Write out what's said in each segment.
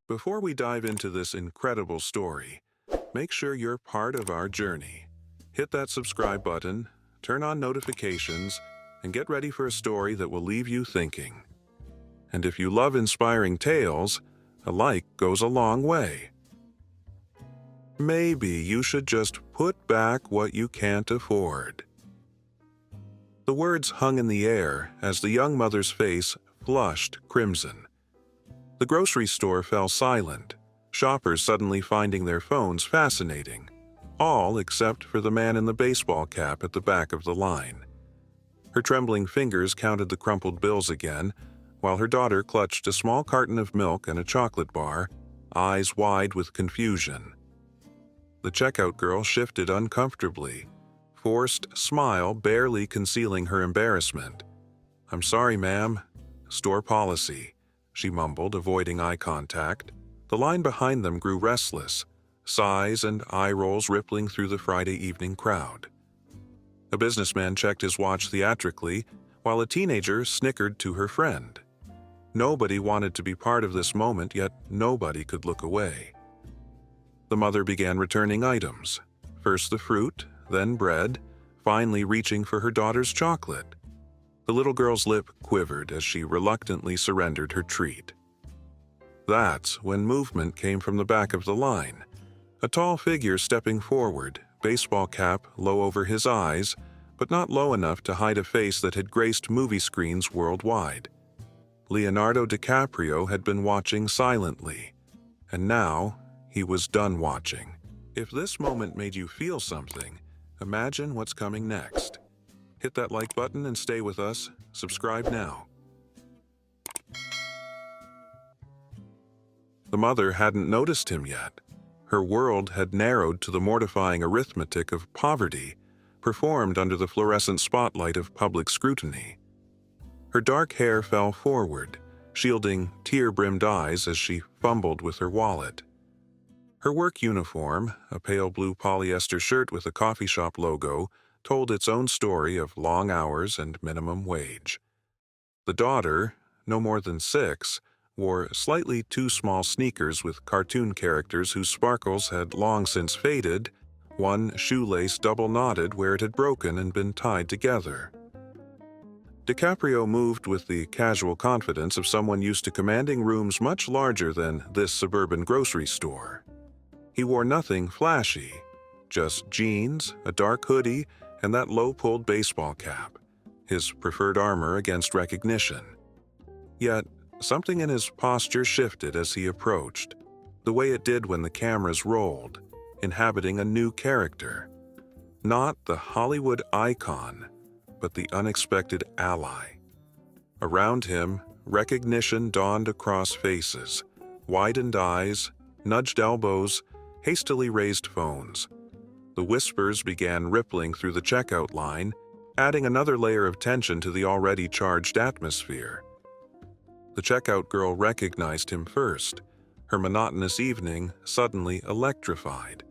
Before we dive into this incredible story, make sure you're part of our journey. Hit that subscribe button, turn on notifications, and get ready for a story that will leave you thinking. And if you love inspiring tales, a like goes a long way. Maybe you should just put back what you can't afford. The words hung in the air as the young mother's face flushed crimson. The grocery store fell silent, shoppers suddenly finding their phones fascinating, all except for the man in the baseball cap at the back of the line. Her trembling fingers counted the crumpled bills again, while her daughter clutched a small carton of milk and a chocolate bar, eyes wide with confusion. The checkout girl shifted uncomfortably, forced smile barely concealing her embarrassment. "I'm sorry, ma'am. Store policy," she mumbled, avoiding eye contact. The line behind them grew restless, sighs and eye rolls rippling through the Friday evening crowd. A businessman checked his watch theatrically, while a teenager snickered to her friend. Nobody wanted to be part of this moment, yet nobody could look away. The mother began returning items, first the fruit, then bread, finally reaching for her daughter's chocolate. The little girl's lip quivered as she reluctantly surrendered her treat. That's when movement came from the back of the line. A tall figure stepping forward, baseball cap low over his eyes, but not low enough to hide a face that had graced movie screens worldwide. Leonardo DiCaprio had been watching silently, and now he was done watching. If this moment made you feel something, imagine what's coming next. Hit that like button and stay with us. Subscribe now. The mother hadn't noticed him yet. Her world had narrowed to the mortifying arithmetic of poverty, performed under the fluorescent spotlight of public scrutiny. Her dark hair fell forward, shielding tear-brimmed eyes as she fumbled with her wallet. Her work uniform, a pale blue polyester shirt with a coffee shop logo, told its own story of long hours and minimum wage. The daughter, no more than 6, wore slightly too small sneakers with cartoon characters whose sparkles had long since faded, one shoelace double-knotted where it had broken and been tied together. DiCaprio moved with the casual confidence of someone used to commanding rooms much larger than this suburban grocery store. He wore nothing flashy, just jeans, a dark hoodie, and that low-pulled baseball cap, his preferred armor against recognition. Yet, something in his posture shifted as he approached, the way it did when the cameras rolled, inhabiting a new character. Not the Hollywood icon, but the unexpected ally. Around him, recognition dawned across faces, widened eyes, nudged elbows, hastily raised phones. The whispers began rippling through the checkout line, adding another layer of tension to the already charged atmosphere. The checkout girl recognized him first, her monotonous evening suddenly electrified.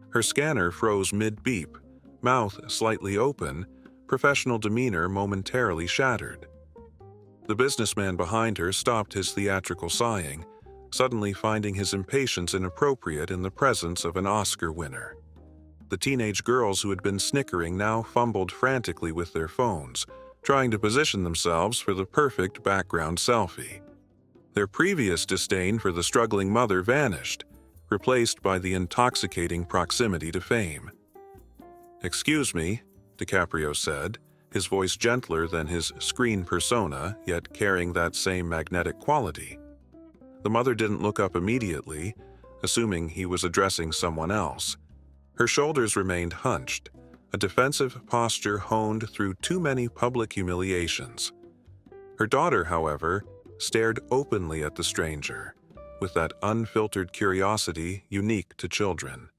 Her scanner froze mid-beep, mouth slightly open, professional demeanor momentarily shattered. The businessman behind her stopped his theatrical sighing, suddenly finding his impatience inappropriate in the presence of an Oscar winner. The teenage girls who had been snickering now fumbled frantically with their phones, trying to position themselves for the perfect background selfie. Their previous disdain for the struggling mother vanished, replaced by the intoxicating proximity to fame. "Excuse me," DiCaprio said, his voice gentler than his screen persona, yet carrying that same magnetic quality. The mother didn't look up immediately, assuming he was addressing someone else. Her shoulders remained hunched, a defensive posture honed through too many public humiliations. Her daughter, however, stared openly at the stranger, with that unfiltered curiosity unique to children.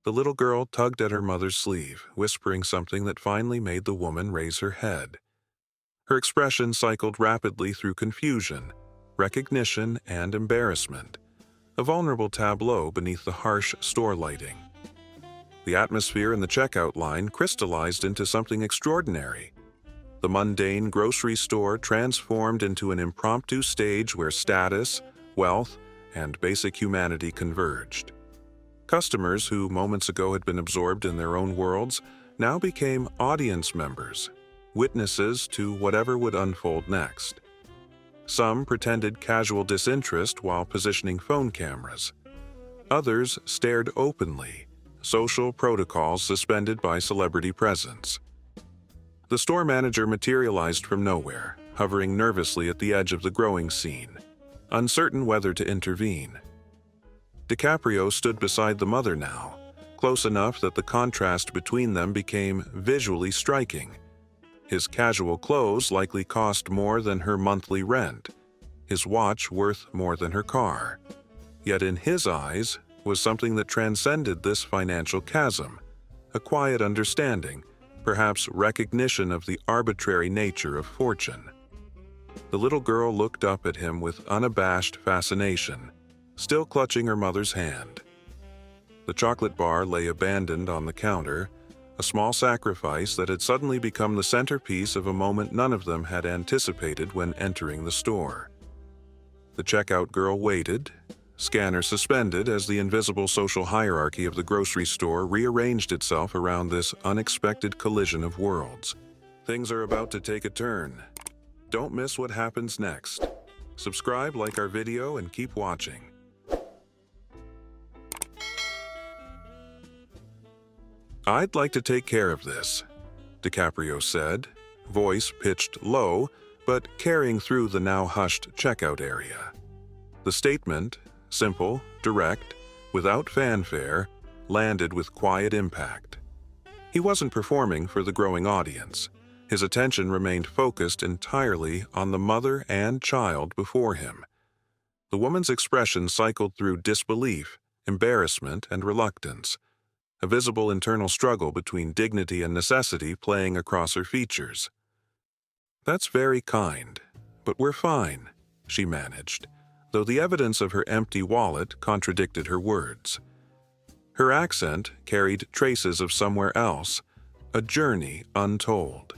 The little girl tugged at her mother's sleeve, whispering something that finally made the woman raise her head. Her expression cycled rapidly through confusion, recognition, and embarrassment, a vulnerable tableau beneath the harsh store lighting. The atmosphere in the checkout line crystallized into something extraordinary. The mundane grocery store transformed into an impromptu stage where status, wealth, and basic humanity converged. Customers who moments ago had been absorbed in their own worlds now became audience members, witnesses to whatever would unfold next. Some pretended casual disinterest while positioning phone cameras. Others stared openly, social protocols suspended by celebrity presence. The store manager materialized from nowhere, hovering nervously at the edge of the growing scene, uncertain whether to intervene. DiCaprio stood beside the mother now, close enough that the contrast between them became visually striking. His casual clothes likely cost more than her monthly rent, his watch worth more than her car. Yet in his eyes was something that transcended this financial chasm, a quiet understanding, perhaps recognition of the arbitrary nature of fortune. The little girl looked up at him with unabashed fascination, still clutching her mother's hand. The chocolate bar lay abandoned on the counter, a small sacrifice that had suddenly become the centerpiece of a moment none of them had anticipated when entering the store. The checkout girl waited, scanner suspended as the invisible social hierarchy of the grocery store rearranged itself around this unexpected collision of worlds. Things are about to take a turn. Don't miss what happens next. Subscribe, like our video, and keep watching. "I'd like to take care of this," DiCaprio said, voice pitched low, but carrying through the now hushed checkout area. The statement, simple, direct, without fanfare, landed with quiet impact. He wasn't performing for the growing audience. His attention remained focused entirely on the mother and child before him. The woman's expression cycled through disbelief, embarrassment, and reluctance, a visible internal struggle between dignity and necessity playing across her features. "That's very kind, but we're fine," she managed, though the evidence of her empty wallet contradicted her words. Her accent carried traces of somewhere else, a journey untold.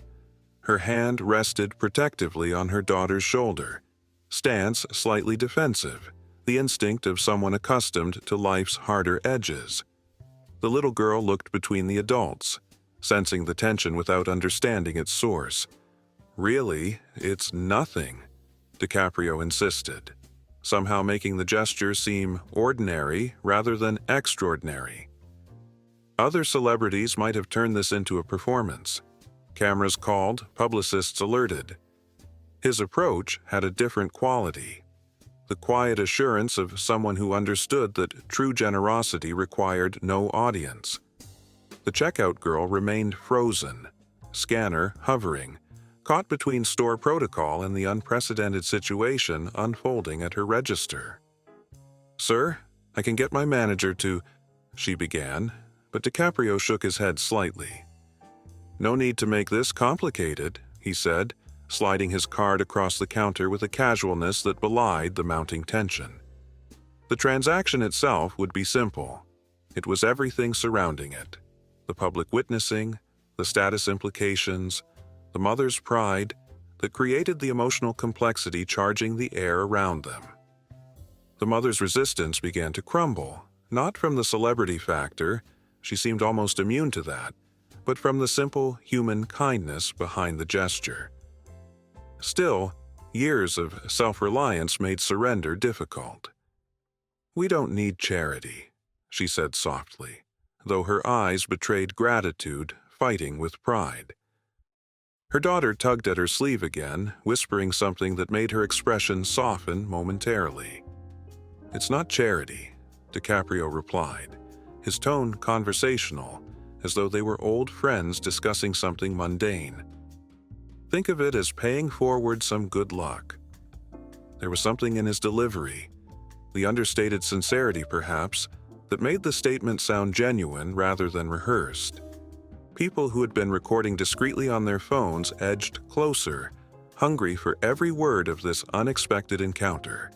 Her hand rested protectively on her daughter's shoulder, stance slightly defensive, the instinct of someone accustomed to life's harder edges. The little girl looked between the adults, sensing the tension without understanding its source. "Really, it's nothing," DiCaprio insisted, somehow making the gesture seem ordinary rather than extraordinary. Other celebrities might have turned this into a performance. Cameras called, publicists alerted. His approach had a different quality, the quiet assurance of someone who understood that true generosity required no audience. The checkout girl remained frozen, scanner hovering, caught between store protocol and the unprecedented situation unfolding at her register. "Sir, I can get my manager to," she began, but DiCaprio shook his head slightly. "No need to make this complicated," he said, sliding his card across the counter with a casualness that belied the mounting tension. The transaction itself would be simple. It was everything surrounding it: the public witnessing, the status implications, the mother's pride that created the emotional complexity charging the air around them. The mother's resistance began to crumble, not from the celebrity factor, she seemed almost immune to that, but from the simple human kindness behind the gesture. Still, years of self-reliance made surrender difficult. "We don't need charity," she said softly, though her eyes betrayed gratitude fighting with pride. Her daughter tugged at her sleeve again, whispering something that made her expression soften momentarily. "It's not charity," DiCaprio replied, his tone conversational, as though they were old friends discussing something mundane. "Think of it as paying forward some good luck." There was something in his delivery, the understated sincerity perhaps, that made the statement sound genuine rather than rehearsed. People who had been recording discreetly on their phones edged closer, hungry for every word of this unexpected encounter.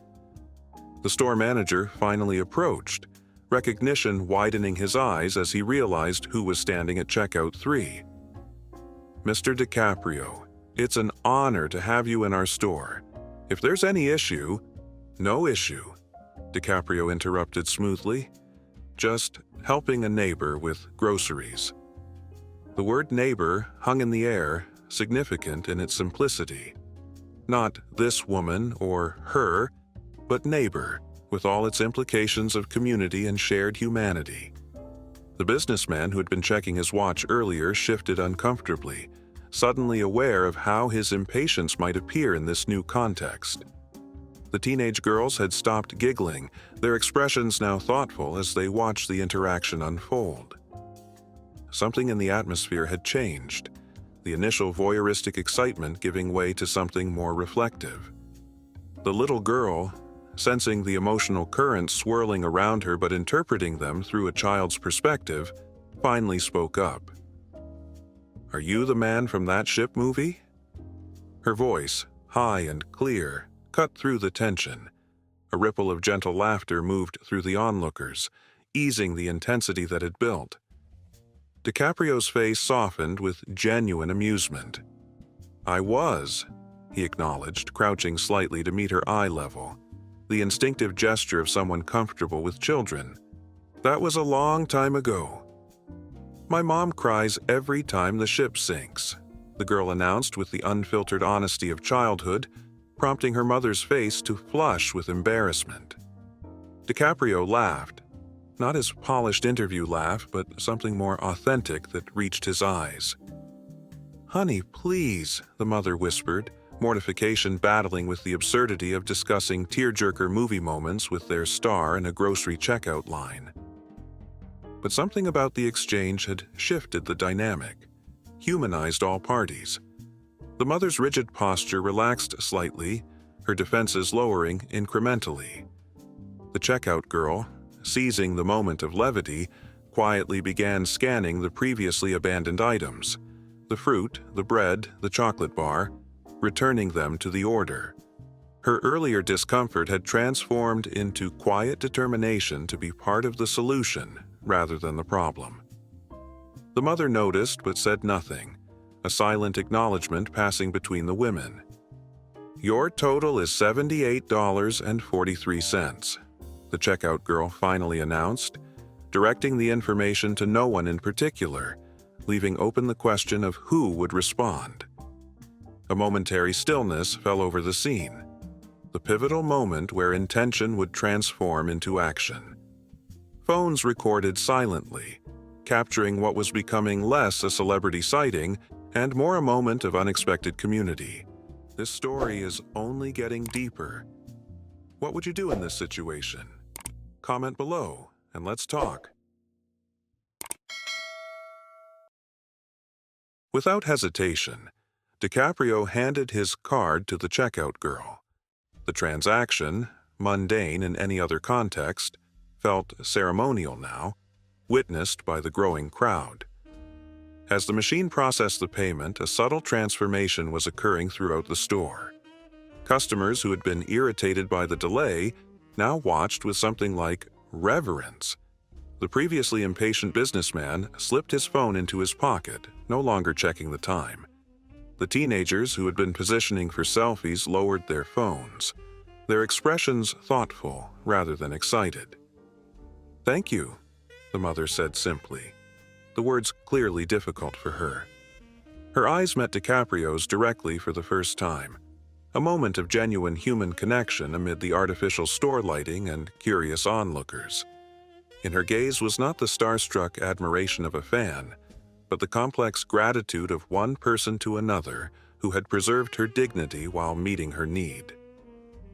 The store manager finally approached, recognition widening his eyes as he realized who was standing at checkout 3. "Mr. DiCaprio, it's an honor to have you in our store. If there's any issue," "No issue," DiCaprio interrupted smoothly. "Just helping a neighbor with groceries." The word neighbor hung in the air, significant in its simplicity. Not this woman or her, but neighbor, with all its implications of community and shared humanity. The businessman who had been checking his watch earlier shifted uncomfortably, suddenly aware of how his impatience might appear in this new context. The teenage girls had stopped giggling, their expressions now thoughtful as they watched the interaction unfold. Something in the atmosphere had changed, the initial voyeuristic excitement giving way to something more reflective. The little girl, sensing the emotional currents swirling around her but interpreting them through a child's perspective, finally spoke up. "Are you the man from that ship movie?" Her voice, high and clear, cut through the tension. A ripple of gentle laughter moved through the onlookers, easing the intensity that had built. DiCaprio's face softened with genuine amusement. "I was," he acknowledged, crouching slightly to meet her eye level, the instinctive gesture of someone comfortable with children. "That was a long time ago." "My mom cries every time the ship sinks," the girl announced with the unfiltered honesty of childhood, prompting her mother's face to flush with embarrassment. DiCaprio laughed, not his polished interview laugh, but something more authentic that reached his eyes. "Honey, please," the mother whispered, mortification battling with the absurdity of discussing tearjerker movie moments with their star in a grocery checkout line. But something about the exchange had shifted the dynamic, humanized all parties. The mother's rigid posture relaxed slightly, her defenses lowering incrementally. The checkout girl, seizing the moment of levity, quietly began scanning the previously abandoned items, the fruit, the bread, the chocolate bar, returning them to the order. Her earlier discomfort had transformed into quiet determination to be part of the solution rather than the problem. The mother noticed but said nothing, a silent acknowledgement passing between the women. "Your total is $78.43, the checkout girl finally announced, directing the information to no one in particular, leaving open the question of who would respond. A momentary stillness fell over the scene, the pivotal moment where intention would transform into action. Phones recorded silently, capturing what was becoming less a celebrity sighting and more a moment of unexpected community. This story is only getting deeper. What would you do in this situation? Comment below, and let's talk. Without hesitation, DiCaprio handed his card to the checkout girl. The transaction, mundane in any other context, felt ceremonial now, witnessed by the growing crowd. As the machine processed the payment, a subtle transformation was occurring throughout the store. Customers who had been irritated by the delay now watched with something like reverence. The previously impatient businessman slipped his phone into his pocket, no longer checking the time. The teenagers who had been positioning for selfies lowered their phones, their expressions thoughtful rather than excited. "Thank you," the mother said simply, the words clearly difficult for her. Her eyes met DiCaprio's directly for the first time, a moment of genuine human connection amid the artificial store lighting and curious onlookers. In her gaze was not the starstruck admiration of a fan, but the complex gratitude of one person to another who had preserved her dignity while meeting her need.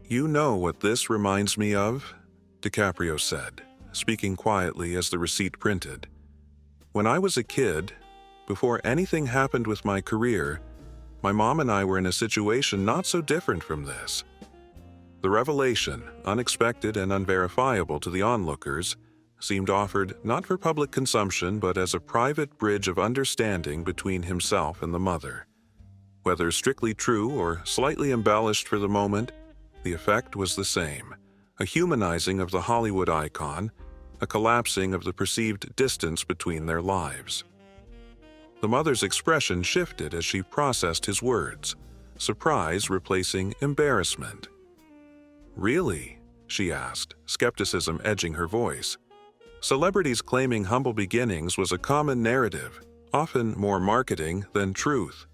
"You know what this reminds me of?" DiCaprio said, speaking quietly as the receipt printed. "When I was a kid, before anything happened with my career, my mom and I were in a situation not so different from this." The revelation, unexpected and unverifiable to the onlookers, seemed offered not for public consumption but as a private bridge of understanding between himself and the mother. Whether strictly true or slightly embellished for the moment, the effect was the same, a humanizing of the Hollywood icon, a collapsing of the perceived distance between their lives. The mother's expression shifted as she processed his words, surprise replacing embarrassment. "Really?" she asked, skepticism edging her voice. Celebrities claiming humble beginnings was a common narrative, often more marketing than truth.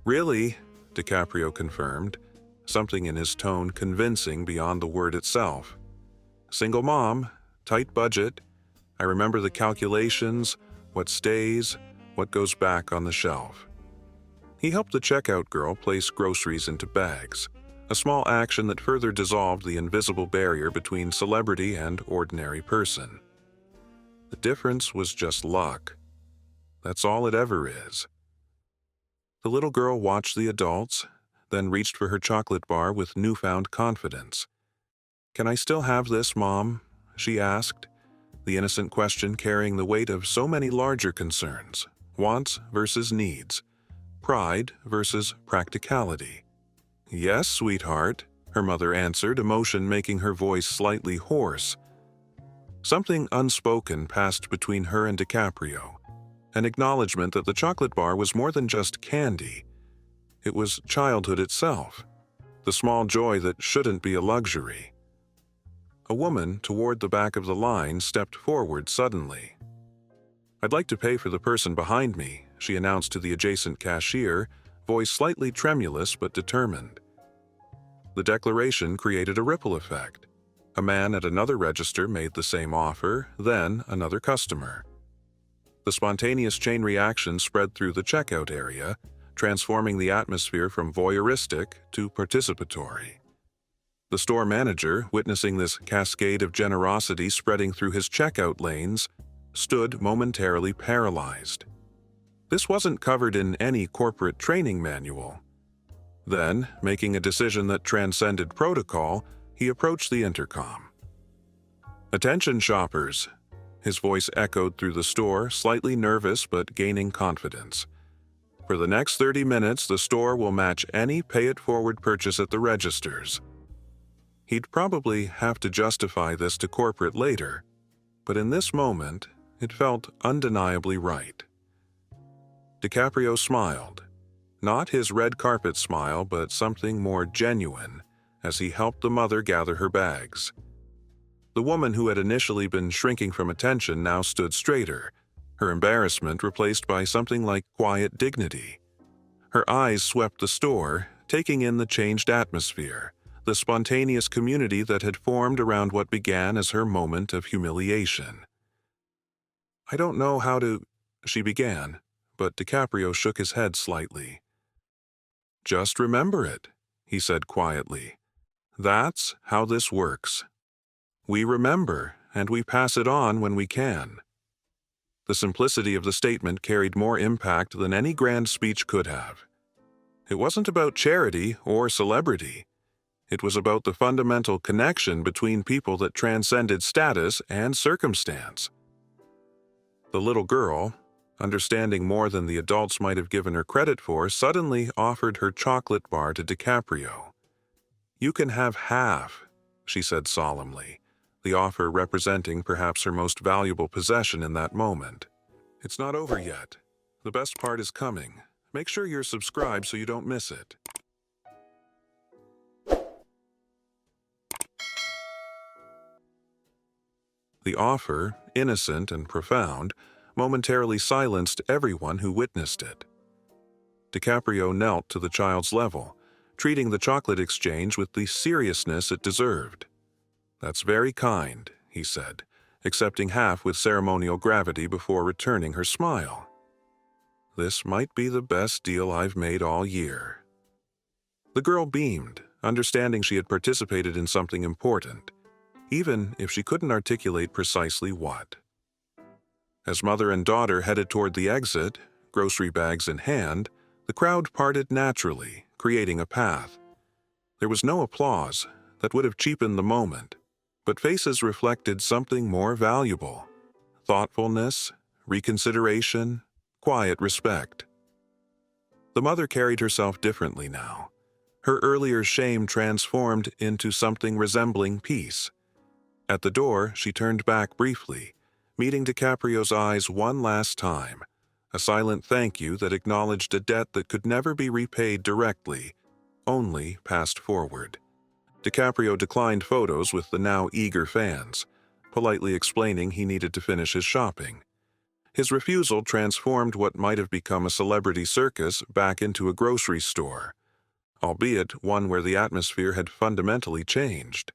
Really? DiCaprio confirmed, something in his tone convincing beyond the word itself. Single mom, tight budget. I remember the calculations, what stays, what goes back on the shelf. He helped the checkout girl place groceries into bags, a small action that further dissolved the invisible barrier between celebrity and ordinary person. The difference was just luck. That's all it ever is. The little girl watched the adults, then reached for her chocolate bar with newfound confidence. "Can I still have this, Mom?" she asked, the innocent question carrying the weight of so many larger concerns, wants versus needs, pride versus practicality. "Yes, sweetheart," her mother answered, emotion making her voice slightly hoarse. Something unspoken passed between her and DiCaprio, an acknowledgement that the chocolate bar was more than just candy. It was childhood itself, the small joy that shouldn't be a luxury. A woman toward the back of the line stepped forward suddenly. "I'd like to pay for the person behind me," she announced to the adjacent cashier, voice slightly tremulous but determined. The declaration created a ripple effect. A man at another register made the same offer, then another customer. The spontaneous chain reaction spread through the checkout area, transforming the atmosphere from voyeuristic to participatory. The store manager, witnessing this cascade of generosity spreading through his checkout lanes, stood momentarily paralyzed. This wasn't covered in any corporate training manual. Then, making a decision that transcended protocol, he approached the intercom. "Attention, shoppers!" His voice echoed through the store, slightly nervous but gaining confidence. "For the next 30 minutes, the store will match any pay-it-forward purchase at the registers." He'd probably have to justify this to corporate later, but in this moment, it felt undeniably right. DiCaprio smiled. Not his red carpet smile, but something more genuine, as he helped the mother gather her bags. The woman who had initially been shrinking from attention now stood straighter, her embarrassment replaced by something like quiet dignity. Her eyes swept the store, taking in the changed atmosphere, the spontaneous community that had formed around what began as her moment of humiliation. "I don't know how to," she began, but DiCaprio shook his head slightly. "Just remember it," he said quietly. "That's how this works. We remember, and we pass it on when we can." The simplicity of the statement carried more impact than any grand speech could have. It wasn't about charity or celebrity. It was about the fundamental connection between people that transcended status and circumstance. The little girl, understanding more than the adults might have given her credit for, suddenly offered her chocolate bar to DiCaprio. "You can have half," she said solemnly, the offer representing perhaps her most valuable possession in that moment. "It's not over yet. The best part is coming. Make sure you're subscribed so you don't miss it." The offer, innocent and profound, momentarily silenced everyone who witnessed it. DiCaprio knelt to the child's level, treating the chocolate exchange with the seriousness it deserved. "That's very kind," he said, accepting half with ceremonial gravity before returning her smile. "This might be the best deal I've made all year." The girl beamed, understanding she had participated in something important, even if she couldn't articulate precisely what. As mother and daughter headed toward the exit, grocery bags in hand, the crowd parted naturally, creating a path. There was no applause that would have cheapened the moment, but faces reflected something more valuable: thoughtfulness, reconsideration, quiet respect. The mother carried herself differently now. Her earlier shame transformed into something resembling peace. At the door, she turned back briefly, meeting DiCaprio's eyes one last time, a silent thank you that acknowledged a debt that could never be repaid directly, only passed forward. DiCaprio declined photos with the now eager fans, politely explaining he needed to finish his shopping. His refusal transformed what might have become a celebrity circus back into a grocery store, albeit one where the atmosphere had fundamentally changed.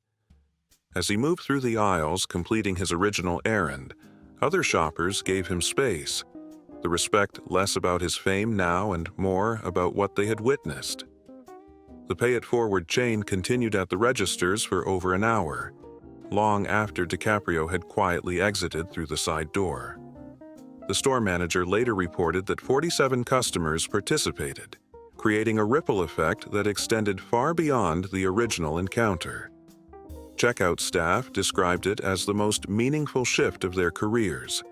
As he moved through the aisles, completing his original errand, other shoppers gave him space, the respect less about his fame now and more about what they had witnessed. The pay-it-forward chain continued at the registers for over an hour, long after DiCaprio had quietly exited through the side door. The store manager later reported that 47 customers participated, creating a ripple effect that extended far beyond the original encounter. Checkout staff described it as the most meaningful shift of their careers.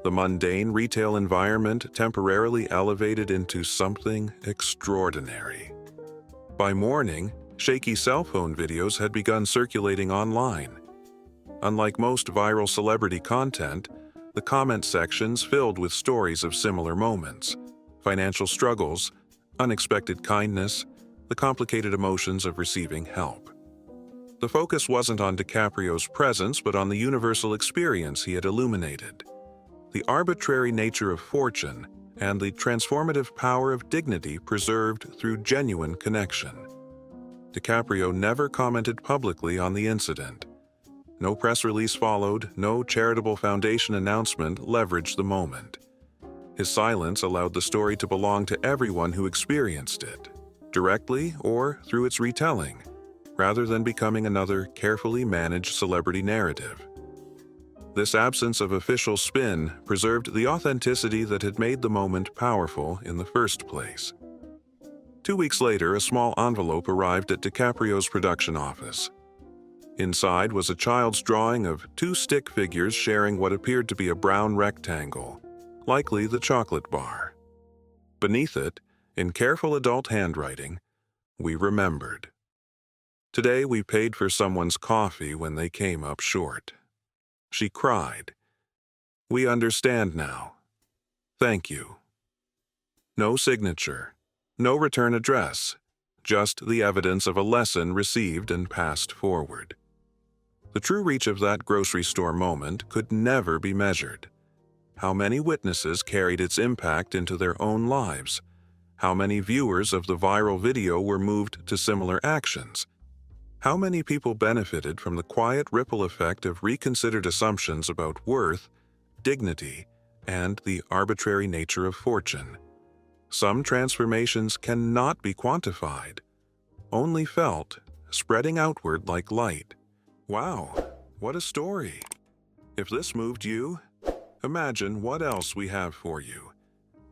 The mundane retail environment temporarily elevated into something extraordinary. By morning, shaky cell phone videos had begun circulating online. Unlike most viral celebrity content, the comment sections filled with stories of similar moments: financial struggles, unexpected kindness, the complicated emotions of receiving help. The focus wasn't on DiCaprio's presence but on the universal experience he had illuminated: the arbitrary nature of fortune and the transformative power of dignity preserved through genuine connection. DiCaprio never commented publicly on the incident. No press release followed, no charitable foundation announcement leveraged the moment. His silence allowed the story to belong to everyone who experienced it, directly or through its retelling, rather than becoming another carefully managed celebrity narrative. This absence of official spin preserved the authenticity that had made the moment powerful in the first place. 2 weeks later, a small envelope arrived at DiCaprio's production office. Inside was a child's drawing of 2 stick figures sharing what appeared to be a brown rectangle, likely the chocolate bar. Beneath it, in careful adult handwriting, "We remembered. Today we paid for someone's coffee when they came up short. She cried. We understand now. Thank you." No signature, no return address, just the evidence of a lesson received and passed forward. The true reach of that grocery store moment could never be measured. How many witnesses carried its impact into their own lives? How many viewers of the viral video were moved to similar actions? How many people benefited from the quiet ripple effect of reconsidered assumptions about worth, dignity, and the arbitrary nature of fortune? Some transformations cannot be quantified, only felt, spreading outward like light. Wow, what a story! If this moved you, imagine what else we have for you.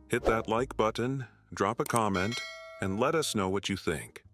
Hit that like button, drop a comment, and let us know what you think.